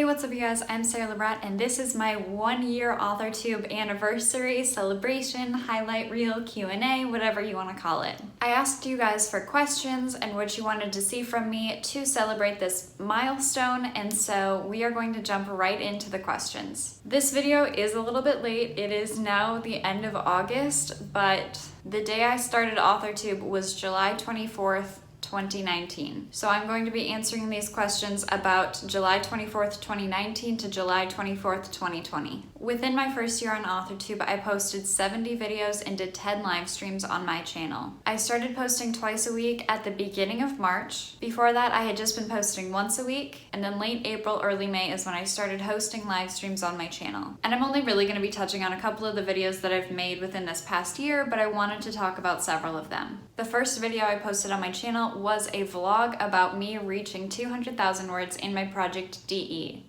Hey, what's up you guys? I'm Sara Lubratt and this is my 1-year AuthorTube anniversary celebration, highlight reel, Q&A, whatever you want to call it. I asked you guys for questions and what you wanted to see from me to celebrate this milestone, and so we are going to jump right into the questions. This video is a little bit late. It is now the end of August, but the day I started AuthorTube was July 24th, 2019. So I'm going to be answering these questions about July 24th, 2019 to July 24th, 2020. Within my first year on AuthorTube, I posted 70 videos and did 10 live streams on my channel. I started posting twice a week at the beginning of March. Before that, I had just been posting once a week, and then late April, early May is when I started hosting live streams on my channel. And I'm only really going to be touching on a couple of the videos that I've made within this past year, but I wanted to talk about several of them. The first video I posted on my channel was a vlog about me reaching 200,000 words in my project DE.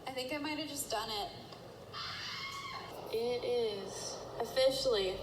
I think I might have just done it. It is officially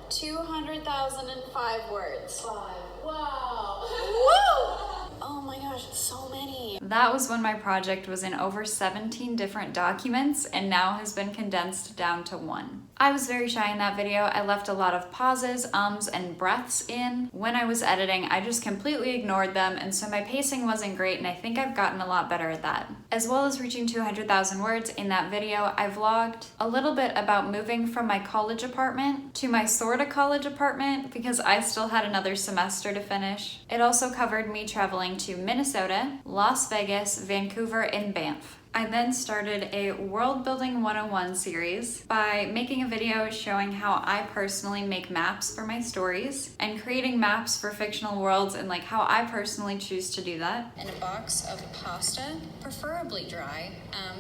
200,005 words. Wow! Woo! Oh my gosh, it's so many. That was when my project was in over 17 different documents and now has been condensed down to 1. I was very shy in that video. I left a lot of pauses, ums, and breaths in. When I was editing, I just completely ignored them, and so my pacing wasn't great, and I think I've gotten a lot better at that. As well as reaching 200,000 words in that video, I vlogged a little bit about moving from my college apartment to my sorta college apartment because I still had another semester to finish. It also covered me traveling to Minnesota, Las Vegas, Vancouver, and Banff. I then started a World Building 101 series by making a video showing how I personally make maps for my stories and creating maps for fictional worlds and like how I personally choose to do that. And a box of pasta, preferably dry.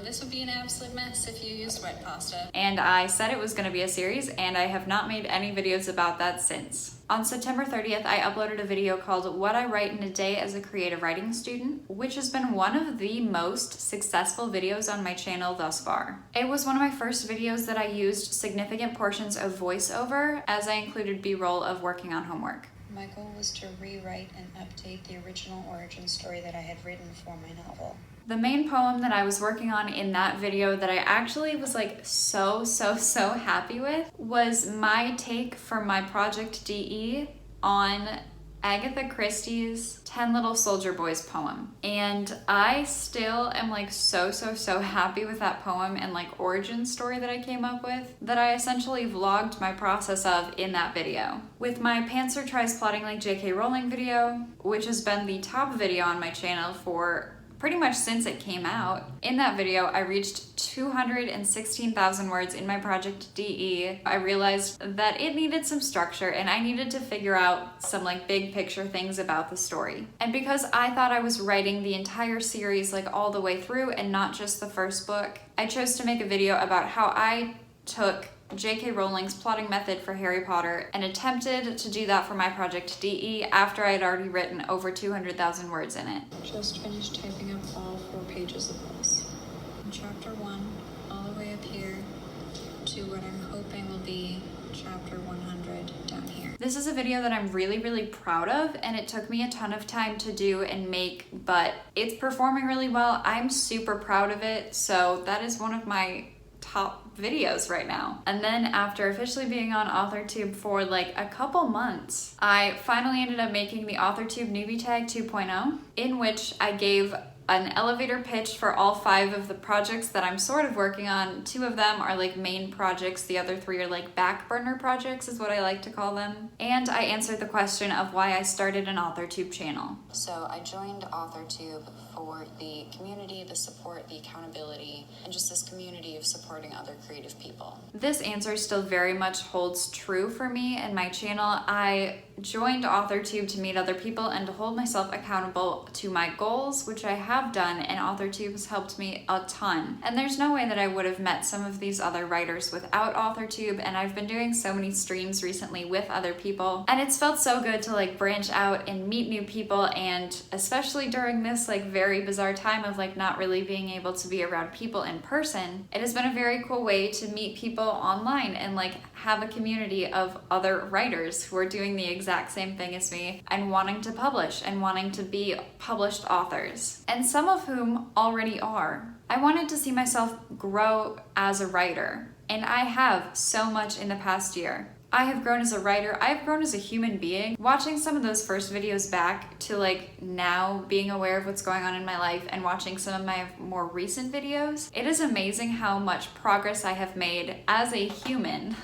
This would be an absolute mess if you used wet pasta. And I said it was going to be a series, and I have not made any videos about that since. On September 30th, I uploaded a video called What I Write in a Day as a Creative Writing Student, which has been one of the most successful videos on my channel thus far. It was one of my first videos that I used significant portions of voiceover, as I included B-roll of working on homework. My goal was to rewrite and update the original origin story that I had written for my novel. The main poem that I was working on in that video that I actually was like so happy with was my take for my project DE on Agatha Christie's 10 Little Soldier Boys poem. And I still am like so happy with that poem and like origin story that I came up with, that I essentially vlogged my process of in that video. With my Pantser Tries Plotting Like J.K. Rowling video, which has been the top video on my channel for pretty much since it came out. In that video, I reached 216,000 words in my project DE. I realized that it needed some structure and I needed to figure out some like big picture things about the story. And because I thought I was writing the entire series like all the way through and not just the first book, I chose to make a video about how I took J.K. Rowling's plotting method for Harry Potter and attempted to do that for my project DE after I had already written over 200,000 words in it. Just finished typing up all 4 pages of this. From chapter 1 all the way up here to what I'm hoping will be chapter 100 down here. This is a video that I'm really proud of, and it took me a ton of time to do and make, but it's performing really well. I'm super proud of it, so that is one of my top videos right now. And then after officially being on AuthorTube for like a couple months, I finally ended up making the AuthorTube Newbie Tag 2.0, in which I gave an elevator pitch for all 5 of the projects that I'm sort of working on. 2 of them are like main projects, the other 3 are like back burner projects is what I like to call them. And I answered the question of why I started an AuthorTube channel. So I joined AuthorTube for the community, the support, the accountability, and just this community of supporting other creative people. This answer still very much holds true for me and my channel. I joined AuthorTube to meet other people and to hold myself accountable to my goals, which I have done, and AuthorTube has helped me a ton. And there's no way that I would have met some of these other writers without AuthorTube, and I've been doing so many streams recently with other people, and it's felt so good to like branch out and meet new people, and especially during this like very very bizarre time of like not really being able to be around people in person, it has been a very cool way to meet people online and like have a community of other writers who are doing the exact same thing as me and wanting to publish and wanting to be published authors, and some of whom already are. I wanted to see myself grow as a writer, and I have so much in the past year. I have grown as a writer, I've grown as a human being. Watching some of those first videos back to like now being aware of what's going on in my life and watching some of my more recent videos, it is amazing how much progress I have made as a human,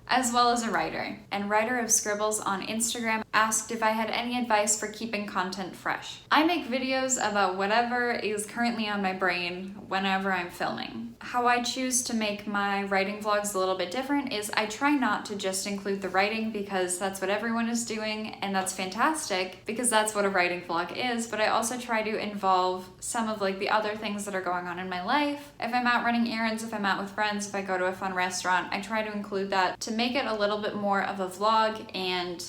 as well as a writer. And Writer of Scribbles on Instagram asked if I had any advice for keeping content fresh. I make videos about whatever is currently on my brain whenever I'm filming. How I choose to make my writing vlogs a little bit different is I try not to just include the writing because that's what everyone is doing, and that's fantastic because that's what a writing vlog is, but I also try to involve some of like the other things that are going on in my life. If I'm out running errands, if I'm out with friends, if I go to a fun restaurant, I try to include that to make it a little bit more of a vlog and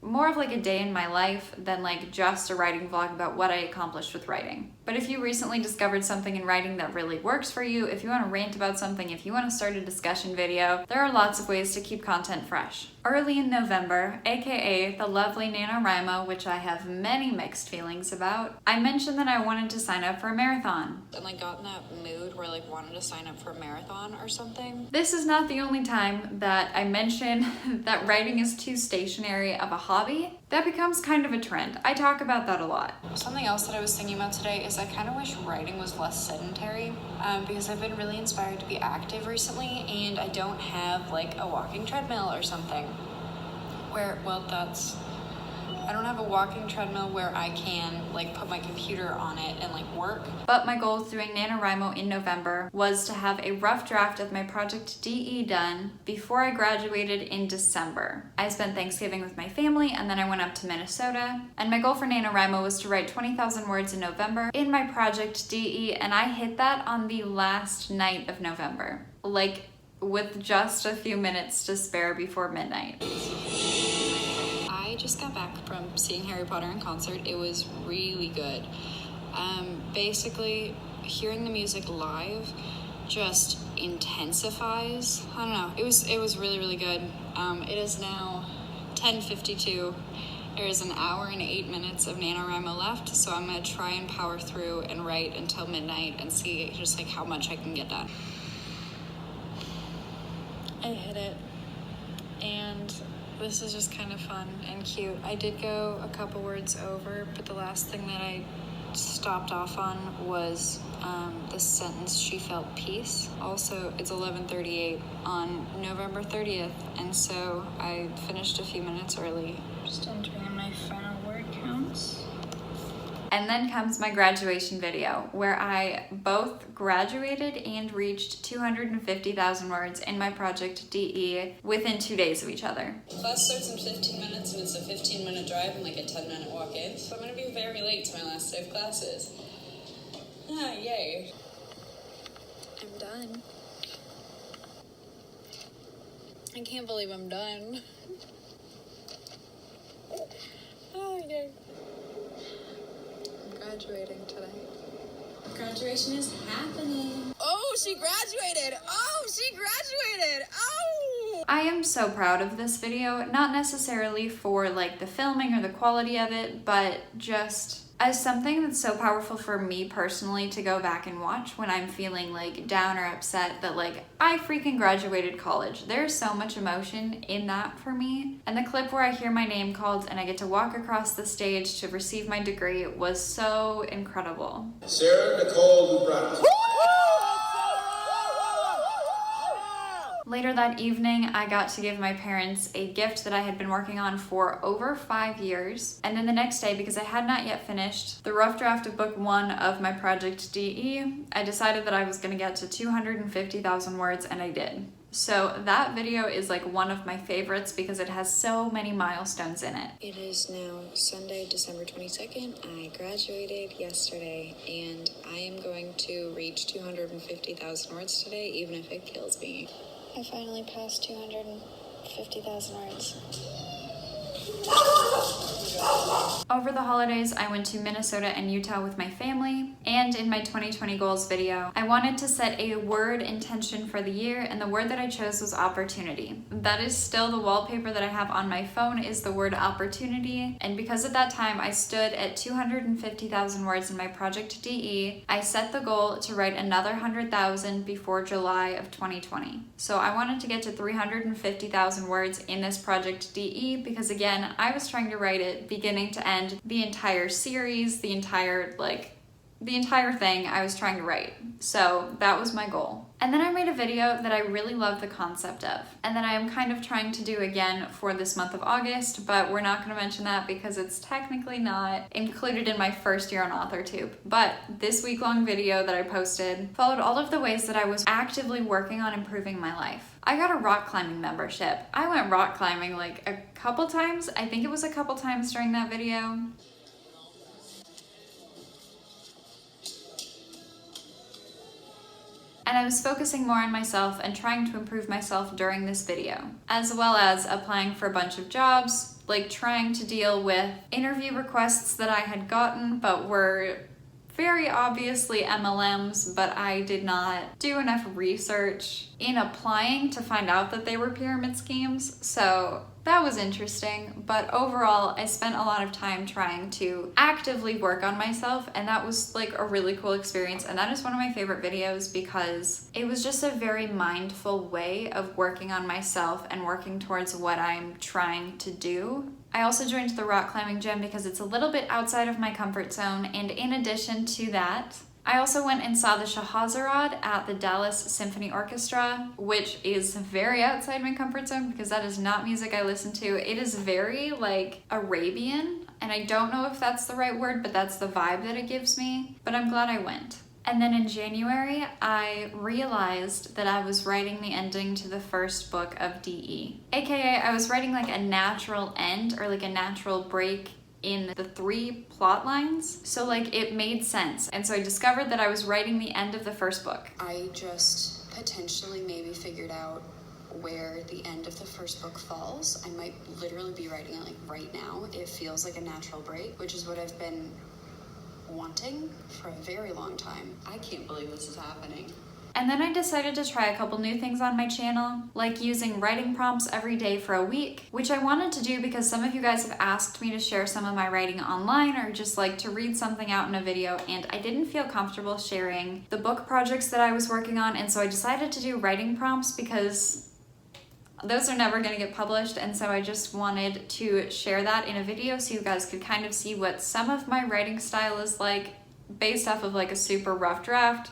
more of like a day in my life than like just a writing vlog about what I accomplished with writing. But if you recently discovered something in writing that really works for you, if you want to rant about something, if you want to start a discussion video, there are lots of ways to keep content fresh. Early in November, aka the lovely NaNoWriMo, which I have many mixed feelings about, I mentioned that I wanted to sign up for a marathon. And like got in that mood where like wanted to sign up for a marathon or something. This is not the only time that I mention that writing is too stationary of a hobby. That becomes kind of a trend. I talk about that a lot. Something else that I was thinking about today is I kind of wish writing was less sedentary because I've been really inspired to be active recently, and I don't have like a walking treadmill or something where, I don't have a walking treadmill where I can like put my computer on it and like work. But my goal with doing NaNoWriMo in November was to have a rough draft of my project DE done before I graduated in December. I spent Thanksgiving with my family and then I went up to Minnesota. And my goal for NaNoWriMo was to write 20,000 words in November in my project DE, and I hit that on the last night of November. Like with just a few minutes to spare before midnight. I just got back from seeing Harry Potter in concert. It was really good. Basically, hearing the music live just intensifies. I don't know. It was really, really good. It is now 10:52. There is an hour and 8 minutes of NaNoWriMo left, so I'm gonna try and power through and write until midnight and see just like how much I can get done. I hit it, and this is just kind of fun and cute. I did go a couple words over, but the last thing that I stopped off on was the sentence, "She felt peace." Also, it's 11:38 on November 30th, and so I finished a few minutes early. Just entering in my final word counts. And then comes my graduation video, where I both graduated and reached 250,000 words in my project DE within 2 days of each other. Class starts in 15 minutes and it's a 15-minute drive and like a 10-minute walk in, so I'm gonna be very late to my last day of classes. Ah, yay. I'm done. I can't believe I'm done. Oh, yay. Graduating today. Graduation is happening. Oh, she graduated! Oh, she graduated! Oh! I am so proud of this video, not necessarily for like the filming or the quality of it, but just as something that's so powerful for me personally to go back and watch when I'm feeling like down or upset that like I freaking graduated college. There's so much emotion in that for me. And the clip where I hear my name called and I get to walk across the stage to receive my degree was so incredible. Sara Lubratt. Later that evening, I got to give my parents a gift that I had been working on for over 5 years. And then the next day, because I had not yet finished the rough draft of book 1 of my project DE, I decided that I was gonna get to 250,000 words, and I did. So that video is like one of my favorites because it has so many milestones in it. It is now Sunday, December 22nd. I graduated yesterday and I am going to reach 250,000 words today, even if it kills me. I finally passed 250,000 words. Over the holidays, I went to Minnesota and Utah with my family, and in my 2020 goals video, I wanted to set a word intention for the year, and the word that I chose was opportunity. That is still the wallpaper that I have on my phone, is the word opportunity, and because at that time I stood at 250,000 words in my project DE, I set the goal to write another 100,000 before July of 2020. So I wanted to get to 350,000 words in this project DE because, again, I was trying to write it beginning to end, the entire series, the entire thing I was trying to write. So that was my goal. And then I made a video that I really love the concept of, and that I am kind of trying to do again for this month of August, but we're not going to mention that because it's technically not included in my first year on AuthorTube. But this week-long video that I posted followed all of the ways that I was actively working on improving my life. I got a rock climbing membership. I went rock climbing like a couple times. I think it was a couple times during that video. And I was focusing more on myself and trying to improve myself during this video, as well as applying for a bunch of jobs, like trying to deal with interview requests that I had gotten but were very obviously MLMs, but I did not do enough research in applying to find out that they were pyramid schemes. So that was interesting, but overall I spent a lot of time trying to actively work on myself, and that was like a really cool experience, and that is one of my favorite videos because it was just a very mindful way of working on myself and working towards what I'm trying to do. I also joined the rock climbing gym because it's a little bit outside of my comfort zone, and in addition to that, I also went and saw the Shahrazad at the Dallas Symphony Orchestra, which is very outside my comfort zone because that is not music I listen to. It is very like Arabian, and I don't know if that's the right word, but that's the vibe that it gives me, but I'm glad I went. And then in January, I realized that I was writing the ending to the first book of DE. AKA, I was writing like a natural end or like a natural break in the 3 plot lines. So like it made sense. And so I discovered that I was writing the end of the first book. I just potentially maybe figured out where the end of the first book falls. I might literally be writing it like right now. It feels like a natural break, which is what I've been wanting for a very long time. I can't believe this is happening. And then I decided to try a couple new things on my channel, like using writing prompts every day for a week, which I wanted to do because some of you guys have asked me to share some of my writing online or just like to read something out in a video, and I didn't feel comfortable sharing the book projects that I was working on, and so I decided to do writing prompts because those are never going to get published, and so I just wanted to share that in a video so you guys could kind of see what some of my writing style is like based off of like a super rough draft,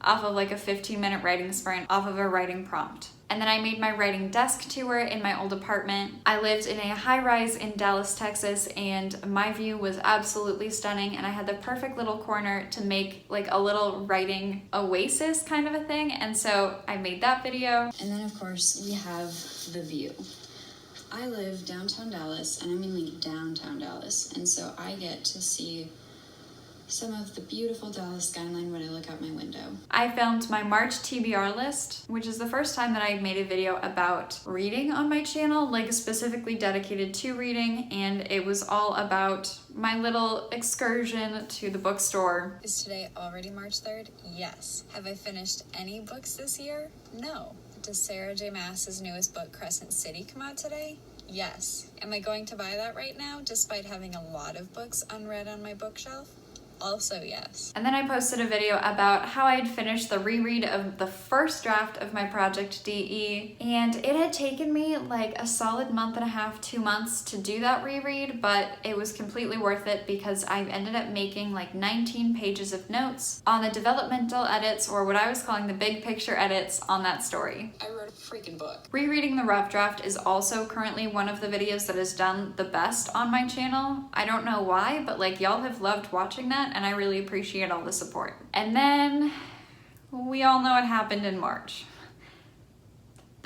off of like a 15-minute writing sprint, off of a writing prompt. And then I made my writing desk tour in my old apartment. I lived in a high-rise in Dallas, Texas, and my view was absolutely stunning, and I had the perfect little corner to make like a little writing oasis kind of a thing, and so I made that video. And then of course we have the view. I live downtown Dallas, and I mean like downtown Dallas, and so I get to see some of the beautiful Dallas skyline when I look out my window. I filmed my March TBR list, which is the first time that I made a video about reading on my channel, like specifically dedicated to reading, and it was all about my little excursion to the bookstore. Is today already March 3rd? Yes. Have I finished any books this year? No. Does Sara J. Maas's newest book, Crescent City, come out today? Yes. Am I going to buy that right now, despite having a lot of books unread on my bookshelf? Also yes. And then I posted a video about how I had finished the reread of the first draft of my project DE, and it had taken me like a solid month and a half, 2 months to do that reread, but it was completely worth it because I ended up making like 19 pages of notes on the developmental edits, or what I was calling the big picture edits on that story. I wrote a freaking book. Rereading the rough draft is also currently one of the videos that has done the best on my channel. I don't know why, but like y'all have loved watching that, and I really appreciate all the support. And then we all know what happened in March.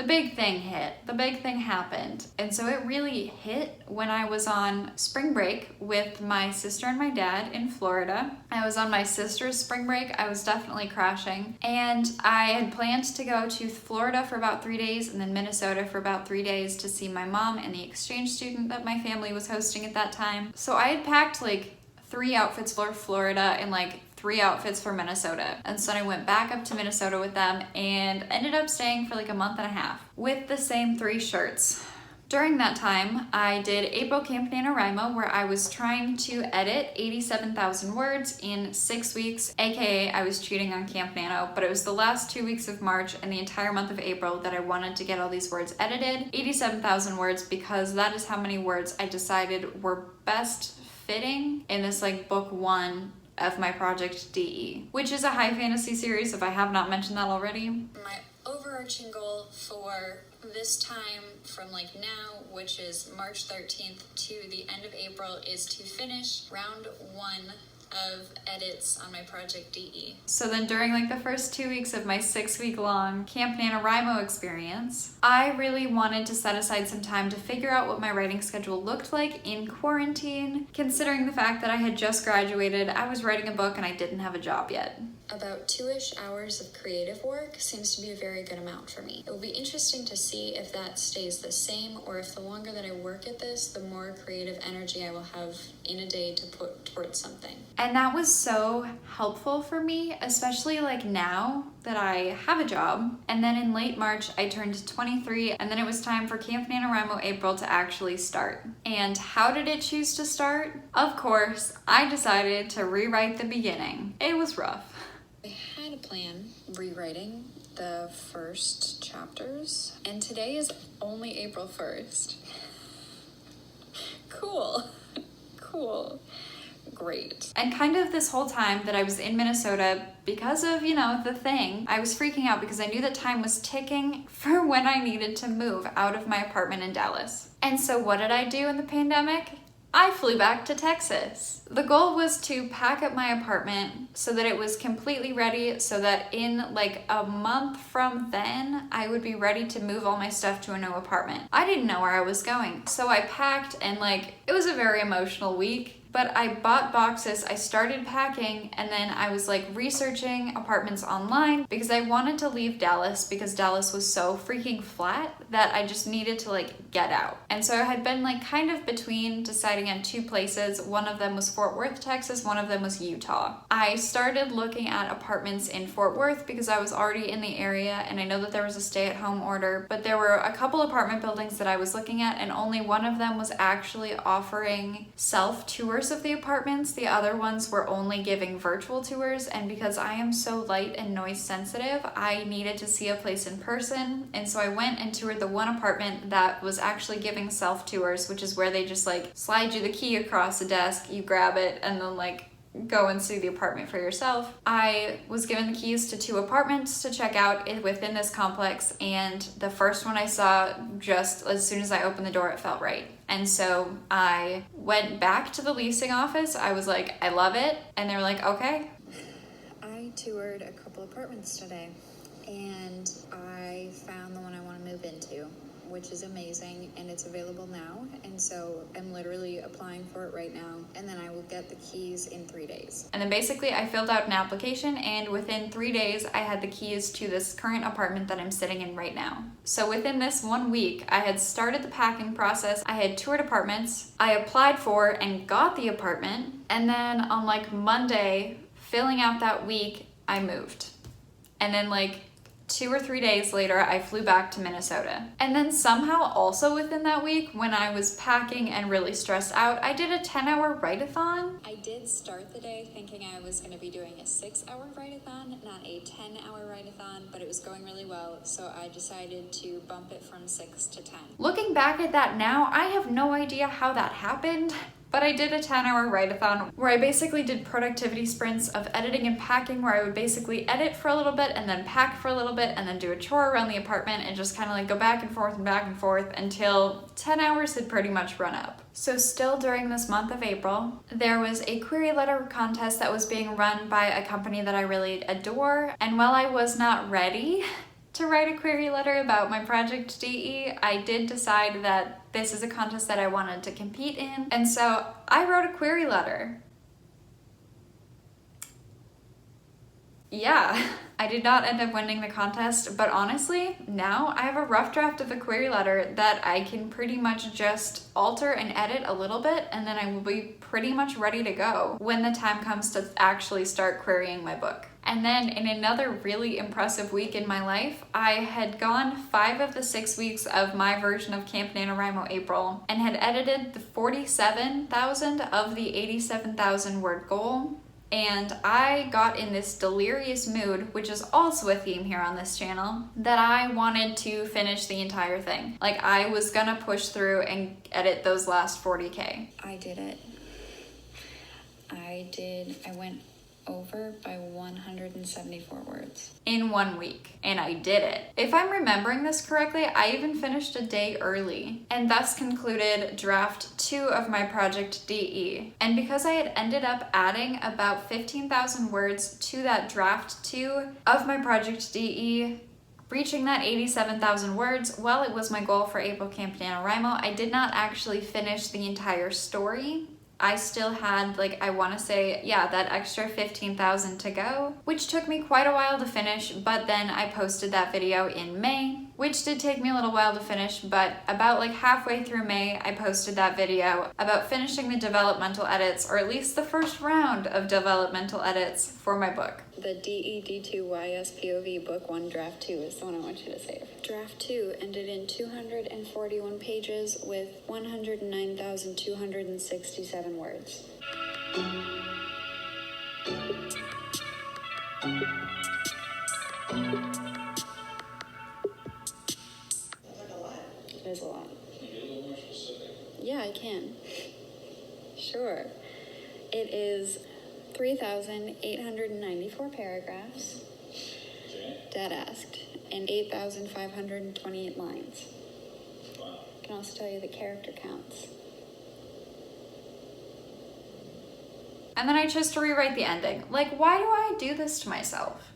the big thing hit. The big thing happened. And so it really hit when I was on spring break with my sister and my dad in Florida. I was on my sister's spring break. I was definitely crashing. And I had planned to go to Florida for about 3 days and then Minnesota for about 3 days to see my mom and the exchange student that my family was hosting at that time. So I had packed like 3 outfits for Florida and like 3 outfits for Minnesota. And so I went back up to Minnesota with them and ended up staying for like a month and a half with the same 3 shirts. During that time, I did April Camp NaNoWriMo, where I was trying to edit 87,000 words in 6 weeks, aka I was cheating on Camp Nano, but it was the last 2 weeks of March and the entire month of April that I wanted to get all these words edited. 87,000 words, because that is how many words I decided were best fitting in this like book 1 of my project DE, which is a high fantasy series, if I have not mentioned that already. My overarching goal for this time from like now, which is March 13th to the end of April, is to finish round 1 of edits on my project DE. So then during like the first 2 weeks of my 6-week long Camp NaNoWriMo experience, I really wanted to set aside some time to figure out what my writing schedule looked like in quarantine, considering the fact that I had just graduated, I was writing a book, and I didn't have a job yet. About 2-ish hours of creative work seems to be a very good amount for me. It will be interesting to see if that stays the same, or if the longer that I work at this, the more creative energy I will have in a day to put towards something. And that was so helpful for me, especially like now that I have a job. And then in late March, I turned 23, and then it was time for Camp NaNoWriMo April to actually start. And how did it choose to start? Of course, I decided to rewrite the beginning. It was rough. I had a plan rewriting the first chapters, and today is only April 1st. Cool. Great. And kind of this whole time that I was in Minnesota, because of, you know, the thing, I was freaking out because I knew that time was ticking for when I needed to move out of my apartment in Dallas. And so what did I do in the pandemic? I flew back to Texas. The goal was to pack up my apartment so that it was completely ready, so that in like a month from then, I would be ready to move all my stuff to a new apartment. I didn't know where I was going, so I packed, and like, it was a very emotional week. But I bought boxes, I started packing, and then I was like researching apartments online because I wanted to leave Dallas because Dallas was so freaking flat that I just needed to like get out. And so I had been like kind of between deciding on 2 places. One of them was Fort Worth, Texas, one of them was Utah. I started looking at apartments in Fort Worth because I was already in the area, and I know that there was a stay-at-home order, but there were a couple apartment buildings that I was looking at, and only one of them was actually offering self-tours of the apartments. The other ones were only giving virtual tours, and because I am so light and noise sensitive, I needed to see a place in person. And so I went and toured the one apartment that was actually giving self-tours, which is where they just like slide you the key across the desk, you grab it, and then like go and see the apartment for yourself. I was given the keys to 2 apartments to check out within this complex, and the first one I saw, just as soon as I opened the door, it felt right. And so I went back to the leasing office. I was like, I love it. And they were like, okay. I toured a couple apartments today, and I found the one I want to move into, which is amazing, and it's available now. And so I'm literally applying for it right now, and then I will get the keys in 3 days. And then basically I filled out an application, and within 3 days I had the keys to this current apartment that I'm sitting in right now. So within this 1 week, I had started the packing process, I had toured apartments, I applied for and got the apartment, and then on like Monday, filling out that week, I moved. And then like 2 or 3 days later, I flew back to Minnesota. And then somehow also within that week, when I was packing and really stressed out, I did a 10-hour write-a-thon. I did start the day thinking I was going to be doing a 6-hour write-a-thon, not a 10-hour write-a-thon, but it was going really well, so I decided to bump it from 6 to 10. Looking back at that now, I have no idea how that happened. But I did a 10-hour write-a-thon where I basically did productivity sprints of editing and packing, where I would basically edit for a little bit and then pack for a little bit and then do a chore around the apartment and just kind of like go back and forth until 10 hours had pretty much run up. So still during this month of April, there was a query letter contest that was being run by a company that I really adore. And while I was not ready to write a query letter about my project DE, I did decide that this is a contest that I wanted to compete in, and so I wrote a query letter. Yeah, I did not end up winning the contest, but honestly, now I have a rough draft of the query letter that I can pretty much just alter and edit a little bit, and then I will be pretty much ready to go when the time comes to actually start querying my book. And then in another really impressive week in my life, I had gone 5 of the 6 weeks of my version of Camp NaNoWriMo April and had edited the 47,000 of the 87,000 word goal. And I got in this delirious mood, which is also a theme here on this channel, that I wanted to finish the entire thing. Like, I was gonna push through and edit those last 40K. I did it. I went over by 174 words. In 1 week, and I did it. If I'm remembering this correctly, I even finished a day early, and thus concluded draft 2 of my project DE. And because I had ended up adding about 15,000 words to that draft 2 of my project DE, reaching that 87,000 words, while it was my goal for April Camp NaNoWriMo, I did not actually finish the entire story. I still had, like, I want to say, yeah, that extra 15,000 to go, which took me quite a while to finish, but then I posted that video in May, which did take me a little while to finish, but about like halfway through May, I posted that video about finishing the developmental edits, or at least the first round of developmental edits for my book. The DED2YSPOV Book 1 Draft 2 is the one I want you to save. Draft 2 ended in 241 pages with 109,267 words. It is a lot. Can you get a little more specific? Yeah, I can. Sure. It is 3,894 paragraphs, dead asked, and 8,528 lines. Wow. I can also tell you the character counts. And then I chose to rewrite the ending. Like, why do I do this to myself?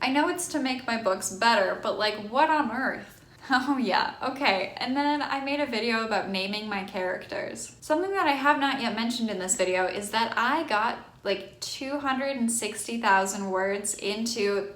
I know it's to make my books better, but like, what on earth? Oh yeah, okay. And then I made a video about naming my characters. Something that I have not yet mentioned in this video is that I got like 260,000 words into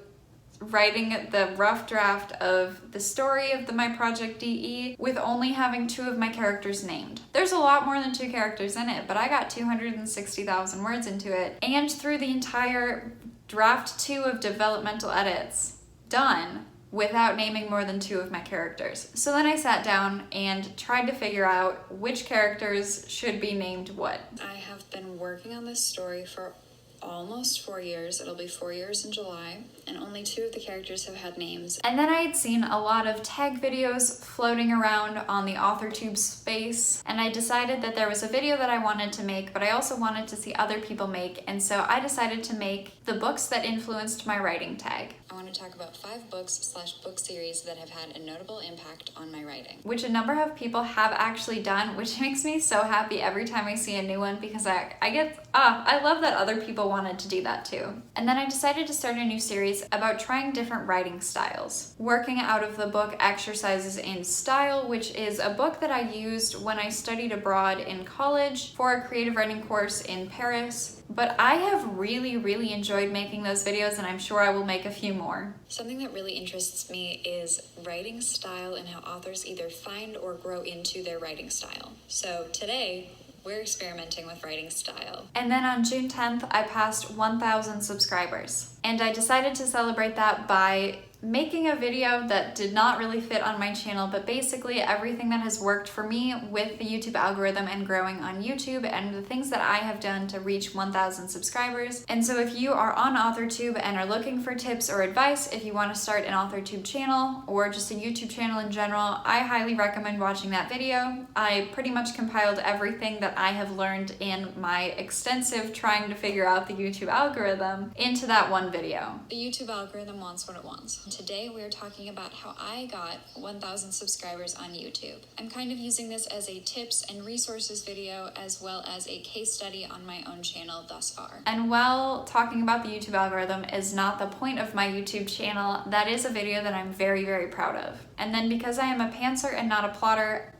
writing the rough draft of the story of my project DE with only having 2 of my characters named. There's a lot more than 2 characters in it, but I got 260,000 words into it. And through the entire draft 2 of developmental edits done without naming more than 2 of my characters. So then I sat down and tried to figure out which characters should be named what. I have been working on this story for almost 4 years. It'll be 4 years in July, and only 2 of the characters have had names. And then I had seen a lot of tag videos floating around on the AuthorTube space, and I decided that there was a video that I wanted to make, but I also wanted to see other people make, and so I decided to make the books that influenced my writing tag. I want to talk about 5 books/book series that have had a notable impact on my writing. Which a number of people have actually done, which makes me so happy every time I see a new one, because I love that other people wanted to do that too. And then I decided to start a new series about trying different writing styles. Working out of the book Exercises in Style, which is a book that I used when I studied abroad in college for a creative writing course in Paris. But I have really, really enjoyed making those videos, and I'm sure I will make a few more. Something that really interests me is writing style and how authors either find or grow into their writing style. So today, we're experimenting with writing style. And then on June 10th, I passed 1,000 subscribers. And I decided to celebrate that by making a video that did not really fit on my channel, but basically everything that has worked for me with the YouTube algorithm and growing on YouTube, and the things that I have done to reach 1,000 subscribers. And so if you are on AuthorTube and are looking for tips or advice, if you want to start an AuthorTube channel or just a YouTube channel in general, I highly recommend watching that video. I pretty much compiled everything that I have learned in my extensive trying to figure out the YouTube algorithm into that one video. The YouTube algorithm wants what it wants. today we are talking about how I got 1,000 subscribers on YouTube. I'm kind of using this as a tips and resources video as well as a case study on my own channel thus far. And while talking about the YouTube algorithm is not the point of my YouTube channel, that is a video that I'm very, very proud of. And then because I am a pantser and not a plotter,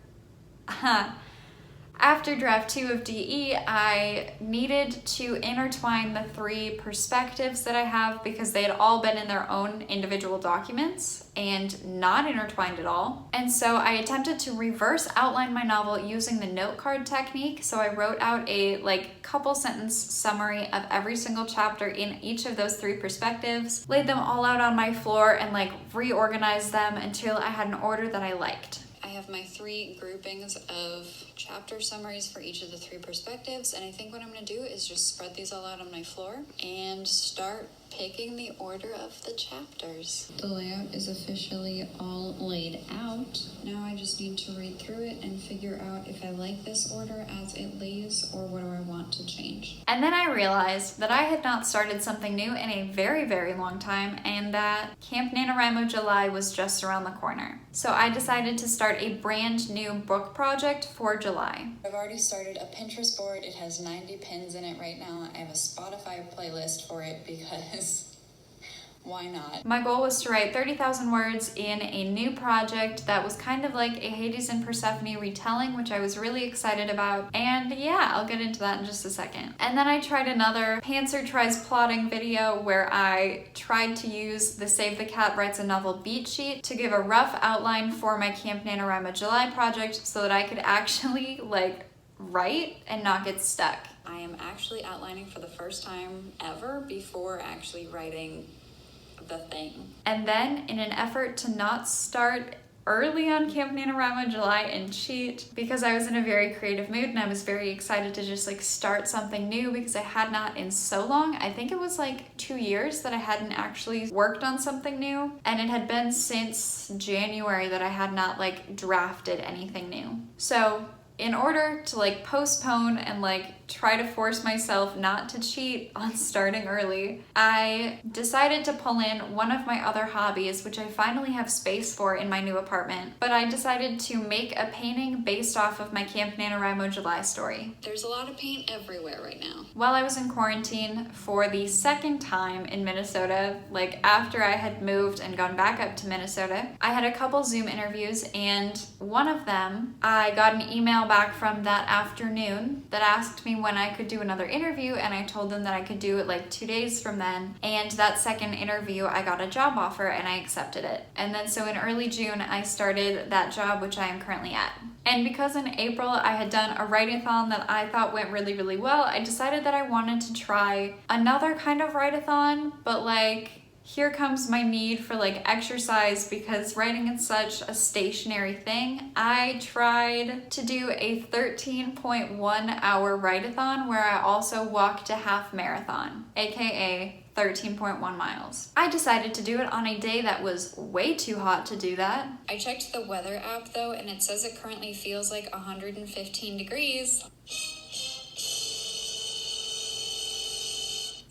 after draft 2 of DE, I needed to intertwine the 3 perspectives that I have because they had all been in their own individual documents and not intertwined at all. And so I attempted to reverse outline my novel using the note card technique. So I wrote out a couple sentence summary of every single chapter in each of those 3 perspectives, laid them all out on my floor and reorganized them until I had an order that I liked. I have my 3 groupings of chapter summaries for each of the 3 perspectives, and I think what I'm going to do is just spread these all out on my floor and start picking the order of the chapters. The layout is officially all laid out. Now I just need to read through it and figure out if I like this order as it lays or what do I want to change. And then I realized that I had not started something new in a very, very long time and that Camp NaNoWriMo July was just around the corner. So I decided to start a brand new book project for July. I've already started a Pinterest board. It has 90 pins in it right now. I have a Spotify playlist for it because why not? My goal was to write 30,000 words in a new project that was kind of like a Hades and Persephone retelling, which I was really excited about. And yeah, I'll get into that in just a second. And then I tried another Pantser Tries Plotting video where I tried to use the Save the Cat Writes a Novel beat sheet to give a rough outline for my Camp NaNoWriMo July project so that I could actually write and not get stuck. I am actually outlining for the first time ever before actually writing the thing. And then in an effort to not start early on Camp NaNoWriMo July and cheat, because I was in a very creative mood and I was very excited to just start something new because I had not in so long. I think it was 2 years that I hadn't actually worked on something new, and it had been since January that I had not drafted anything new. So in order to postpone and try to force myself not to cheat on starting early, I decided to pull in one of my other hobbies, which I finally have space for in my new apartment. But I decided to make a painting based off of my Camp NaNoWriMo July story. There's a lot of paint everywhere right now. While I was in quarantine for the second time in Minnesota, after I had moved and gone back up to Minnesota, I had a couple Zoom interviews, and one of them, I got an email back from that afternoon that asked me when I could do another interview, and I told them that I could do it 2 days from then. And that second interview, I got a job offer and I accepted it. And then so in early June, I started that job, which I am currently at. And because in April I had done a write-a-thon that I thought went really, really well, I decided that I wanted to try another kind of write-a-thon, but here comes my need for exercise because writing is such a stationary thing. I tried to do a 13.1 hour write-a-thon where I also walked a half marathon, aka 13.1 miles. I decided to do it on a day that was way too hot to do that. I checked the weather app though, and it says it currently feels 115 degrees.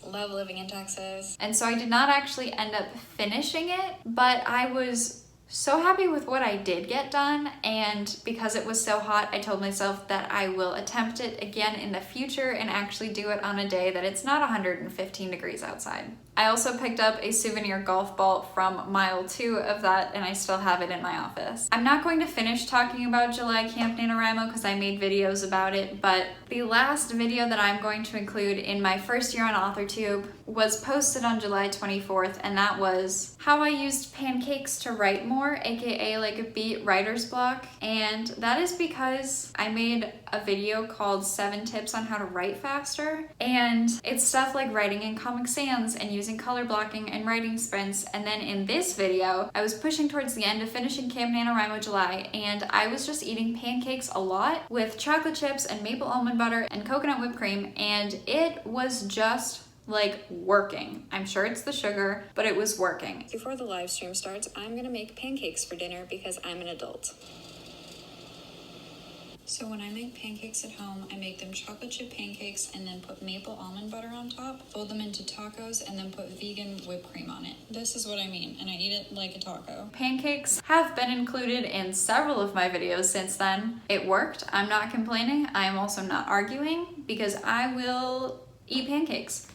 Love living in Texas. And so I did not actually end up finishing it, but I was so happy with what I did get done, and because it was so hot, I told myself that I will attempt it again in the future and actually do it on a day that it's not 115 degrees outside. I also picked up a souvenir golf ball from mile 2 of that, and I still have it in my office. I'm not going to finish talking about July Camp NaNoWriMo because I made videos about it, but the last video that I'm going to include in my first year on AuthorTube was posted on July 24th, and that was how I used pancakes to write more, aka a beat writer's block. And that is because I made a video called 7 tips on how to write faster, and it's stuff like writing in Comic Sans and using color blocking and writing sprints. And then in this video, I was pushing towards the end of finishing Camp NaNoWriMo July, and I was just eating pancakes a lot with chocolate chips and maple almond butter and coconut whipped cream, and it was just working. I'm sure it's the sugar, but it was working. Before the live stream starts, I'm gonna make pancakes for dinner because I'm an adult. So when I make pancakes at home, I make them chocolate chip pancakes and then put maple almond butter on top, fold them into tacos, and then put vegan whipped cream on it. This is what I mean, and I eat it like a taco. Pancakes have been included in several of my videos since then. It worked. I'm not complaining. I am also not arguing because I will eat pancakes.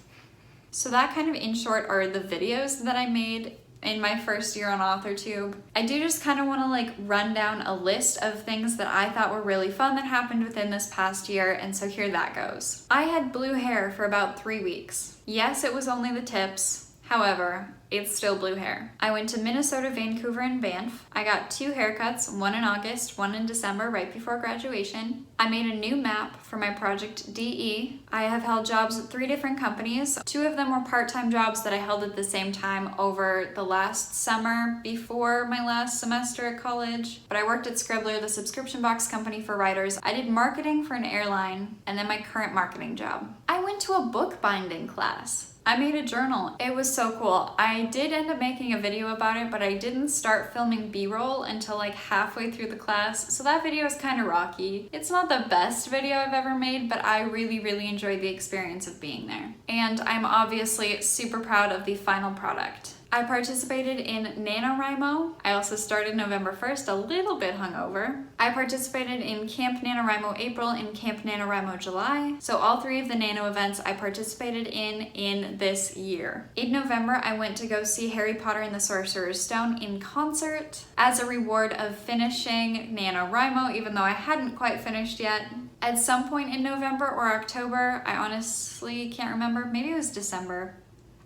So that kind of in short are the videos that I made in my first year on AuthorTube. I do just kind of want to like run down a list of things that I thought were really fun that happened within this past year, and so here that goes. I had blue hair for about 3 weeks. Yes, it was only the tips. However, it's still blue hair. I went to Minnesota, Vancouver, and Banff. I got 2 haircuts, one in August, one in December, right before graduation. I made a new map for my project DE. I have held jobs at 3 different companies. 2 of them were part-time jobs that I held at the same time over the last summer before my last semester at college. But I worked at Scribbler, the subscription box company for writers. I did marketing for an airline, and then my current marketing job. I went to a bookbinding class. I made a journal. It was so cool. I did end up making a video about it, but I didn't start filming B-roll until like halfway through the class, so that video is kind of rocky. It's not the best video I've ever made, but I really enjoyed the experience of being there. And I'm obviously super proud of the final product. I participated in NaNoWriMo. I also started November 1st, a little bit hungover. I participated in Camp NaNoWriMo April and Camp NaNoWriMo July. So all 3 of the Nano events I participated in this year. In November, I went to go see Harry Potter and the Sorcerer's Stone in concert as a reward of finishing NaNoWriMo, even though I hadn't quite finished yet. At some point in November or October, I honestly can't remember, maybe it was December.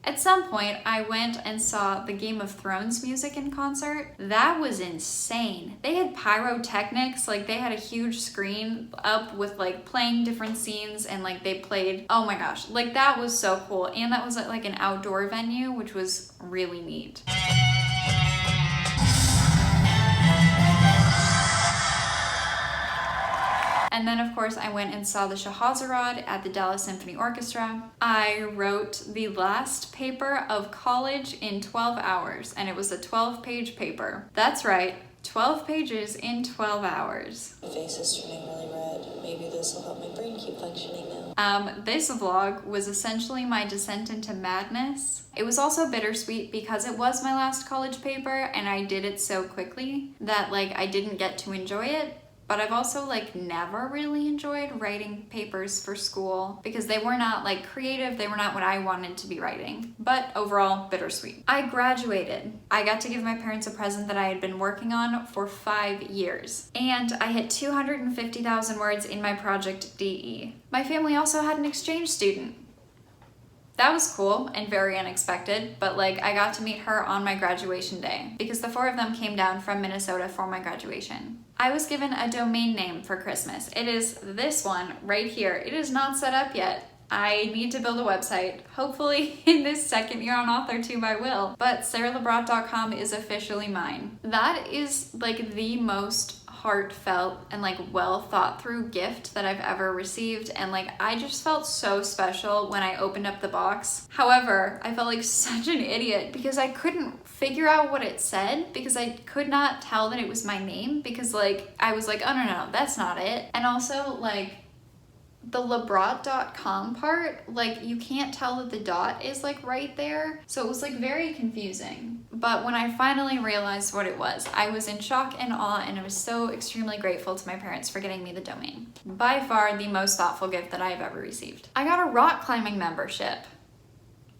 At some point, I went and saw the Game of Thrones music in concert. That was insane. They had pyrotechnics, like they had a huge screen up with like playing different scenes, and like they played, oh my gosh, like that was so cool. And that was at like an outdoor venue, which was really neat. And then, of course, I went and saw the Scheherazade at the Dallas Symphony Orchestra. I wrote the last paper of college in 12 hours, and it was a 12-page paper. That's right, 12 pages in 12 hours. My face is turning really red. Maybe this will help my brain keep functioning now. This vlog was essentially my descent into madness. It was also bittersweet because it was my last college paper, and I did it so quickly that like I didn't get to enjoy it. But I've also like never really enjoyed writing papers for school because they were not like creative, they were not what I wanted to be writing. But overall, bittersweet. I graduated. I got to give my parents a present that I had been working on for 5 years. And I hit 250,000 words in my project DE. My family also had an exchange student. That was cool and very unexpected, but like I got to meet her on my graduation day because the 4 of them came down from Minnesota for my graduation. I was given a domain name for Christmas. It is this one right here. It is not set up yet. I need to build a website. Hopefully in this second year on AuthorTube I will, but SaraLubratt.com is officially mine. That is like the most heartfelt and like well thought through gift that I've ever received, and like I just felt so special when I opened up the box. However, I felt like such an idiot because I couldn't figure out what it said because I could not tell that it was my name because like I was like, oh no, that's not it. And also like the Lubratt.com part, like you can't tell that the dot is like right there. So it was like very confusing. But when I finally realized what it was, I was in shock and awe, and I was so extremely grateful to my parents for getting me the domain. By far the most thoughtful gift that I have ever received. I got a rock climbing membership.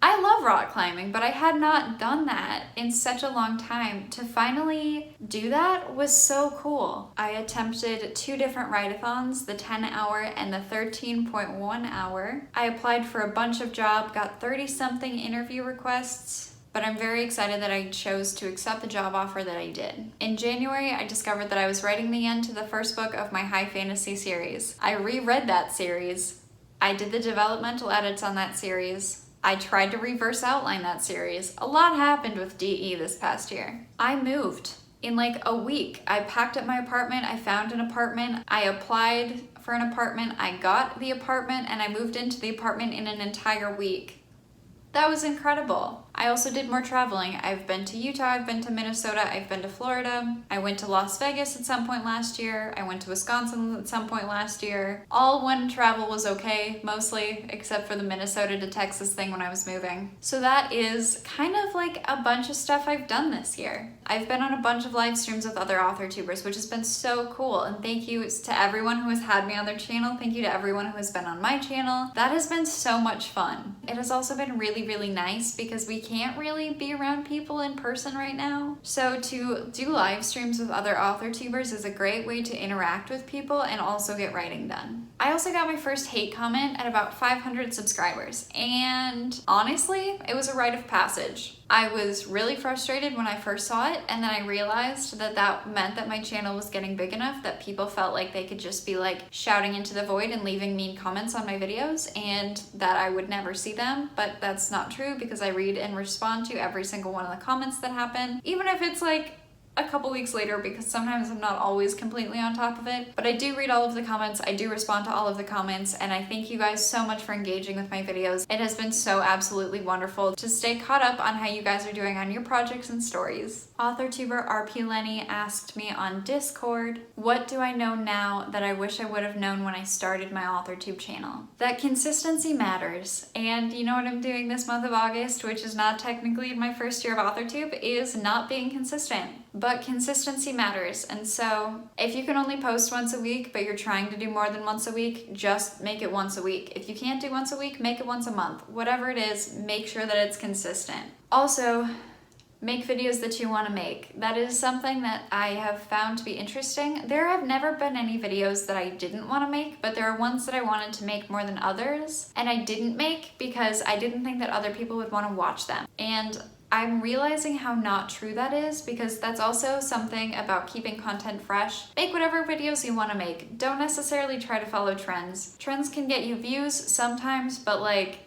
I love rock climbing, but I had not done that in such a long time. To finally do that was so cool. I attempted 2 different write-a-thons, the 10-hour and the 13.1 hour. I applied for a bunch of jobs, got 30-something interview requests, but I'm very excited that I chose to accept the job offer that I did. In January, I discovered that I was writing the end to the first book of my high fantasy series. I reread that series. I did the developmental edits on that series. I tried to reverse outline that series. A lot happened with DE this past year. I moved. In like a week, I packed up my apartment, I found an apartment, I applied for an apartment, I got the apartment, and I moved into the apartment in an entire week. That was incredible. I also did more traveling. I've been to Utah, I've been to Minnesota, I've been to Florida. I went to Las Vegas at some point last year. I went to Wisconsin at some point last year. All when travel was okay, mostly, except for the Minnesota to Texas thing when I was moving. So that is kind of like a bunch of stuff I've done this year. I've been on a bunch of live streams with other AuthorTubers, which has been so cool. And thank you to everyone who has had me on their channel. Thank you to everyone who has been on my channel. That has been so much fun. It has also been really, really nice because we can't really be around people in person right now. So to do live streams with other AuthorTubers is a great way to interact with people and also get writing done. I also got my first hate comment at about 500 subscribers, and honestly, it was a rite of passage. I was really frustrated when I first saw it, and then I realized that that meant that my channel was getting big enough that people felt like they could just be like shouting into the void and leaving mean comments on my videos, and that I would never see them. But that's not true because I read and respond to every single one of the comments that happen, even if it's like a couple weeks later, because sometimes I'm not always completely on top of it. But I do read all of the comments, I do respond to all of the comments, and I thank you guys so much for engaging with my videos. It has been so absolutely wonderful to stay caught up on how you guys are doing on your projects and stories. AuthorTuber RP Lenny asked me on Discord, what do I know now that I wish I would have known when I started my AuthorTube channel? That consistency matters. And you know what I'm doing this month of August, which is not technically in my first year of AuthorTube, is not being consistent. But consistency matters, and so if you can only post once a week but you're trying to do more than once a week, just make it once a week. If you can't do once a week, make it once a month. Whatever it is, make sure that it's consistent. Also, make videos that you want to make. That is something that I have found to be interesting. There have never been any videos that I didn't want to make, but there are ones that I wanted to make more than others, and I didn't make because I didn't think that other people would want to watch them. And I'm realizing how not true that is, because that's also something about keeping content fresh. Make whatever videos you want to make. Don't necessarily try to follow trends. Trends can get you views sometimes, but like,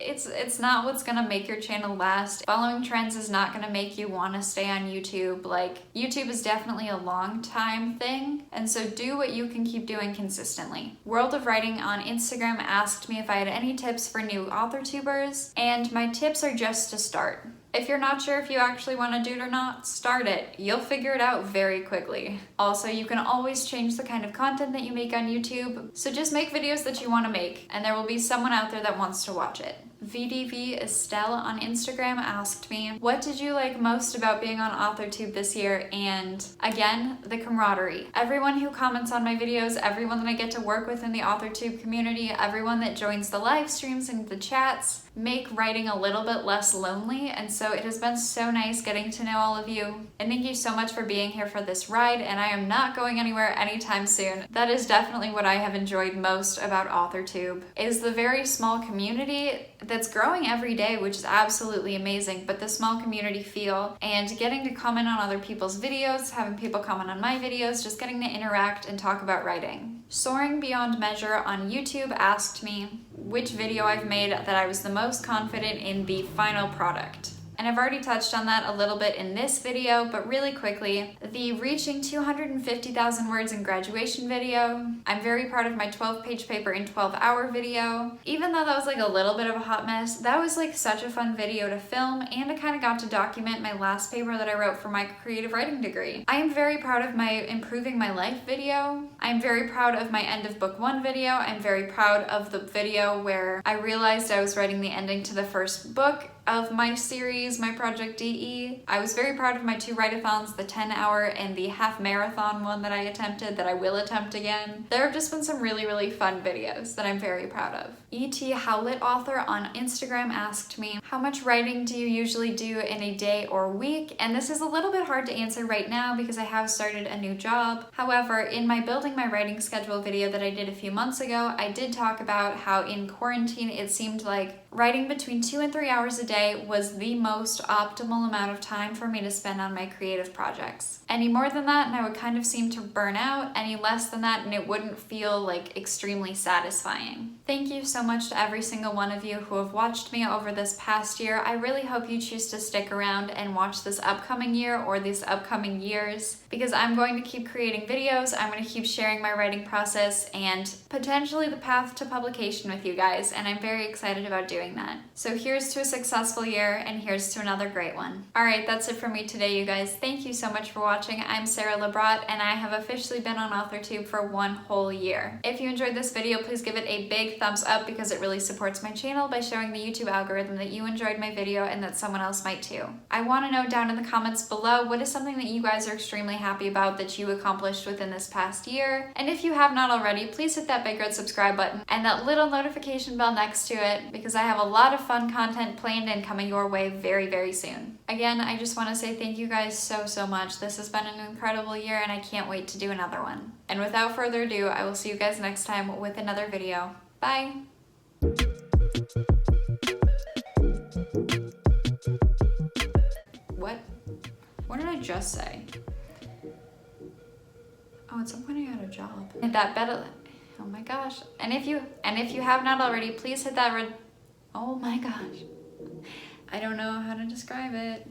it's not what's gonna make your channel last. Following trends is not gonna make you want to stay on YouTube. Like, YouTube is definitely a long time thing, and so do what you can keep doing consistently. World of Writing on Instagram asked me if I had any tips for new AuthorTubers, and my tips are just to start. If you're not sure if you actually want to do it or not, start it. You'll figure it out very quickly. Also, you can always change the kind of content that you make on YouTube, so just make videos that you want to make, and there will be someone out there that wants to watch it. VDV Estelle on Instagram asked me, what did you like most about being on AuthorTube this year? And again, the camaraderie. Everyone who comments on my videos, everyone that I get to work with in the AuthorTube community, everyone that joins the live streams and the chats, make writing a little bit less lonely, and so it has been so nice getting to know all of you. And thank you so much for being here for this ride, and I am not going anywhere anytime soon. That is definitely what I have enjoyed most about AuthorTube, is the very small community that's growing every day, which is absolutely amazing, but the small community feel, and getting to comment on other people's videos, having people comment on my videos, just getting to interact and talk about writing. Soaring Beyond Measure on YouTube asked me which video I've made that I was the most confident in the final product. And I've already touched on that a little bit in this video, but really quickly, the reaching 250,000 words in graduation video. I'm very proud of my 12-page paper in 12-hour video. Even though that was like a little bit of a hot mess, that was like such a fun video to film, and I kind of got to document my last paper that I wrote for my creative writing degree. I am very proud of my Improving My Life video. I'm very proud of my End of Book 1 video. I'm very proud of the video where I realized I was writing the ending to the first book of my series, my Project DE. I was very proud of my 2 write-a-thons, the 10-hour and the half marathon one that I attempted, that I will attempt again. There have just been some really, really fun videos that I'm very proud of. E.T. Howlett Author on Instagram asked me, how much writing do you usually do in a day or week? And this is a little bit hard to answer right now because I have started a new job. However, in my Building My Writing Schedule video that I did a few months ago, I did talk about how in quarantine it seemed like writing between 2 and 3 hours a day was the most optimal amount of time for me to spend on my creative projects. Any more than that and I would kind of seem to burn out, any less than that and it wouldn't feel like extremely satisfying. Thank you so much to every single one of you who have watched me over this past year. I really hope you choose to stick around and watch this upcoming year or these upcoming years, because I'm going to keep creating videos, I'm going to keep sharing my writing process and potentially the path to publication with you guys, and I'm very excited about doing doing that. So here's to a successful year, and here's to another great one. All right, that's it for me today, you guys. Thank you so much for watching. I'm Sara Lubratt, and I have officially been on AuthorTube for 1 whole year. If you enjoyed this video, please give it a big thumbs up because it really supports my channel by showing the YouTube algorithm that you enjoyed my video and that someone else might too. I want to know down in the comments below, what is something that you guys are extremely happy about that you accomplished within this past year? And if you have not already, please hit that big red subscribe button and that little notification bell next to it, because I have a lot of fun content planned and coming your way very, very soon. Again, I just want to say thank you guys so much. This has been an incredible year and I can't wait to do another one. And without further ado, I will see you guys next time with another video. Bye! What? What did I just say? Oh, at some point I got a job. Hit that bell. Oh my gosh. And if you have not already, please hit that red. Oh my gosh. I don't know how to describe it.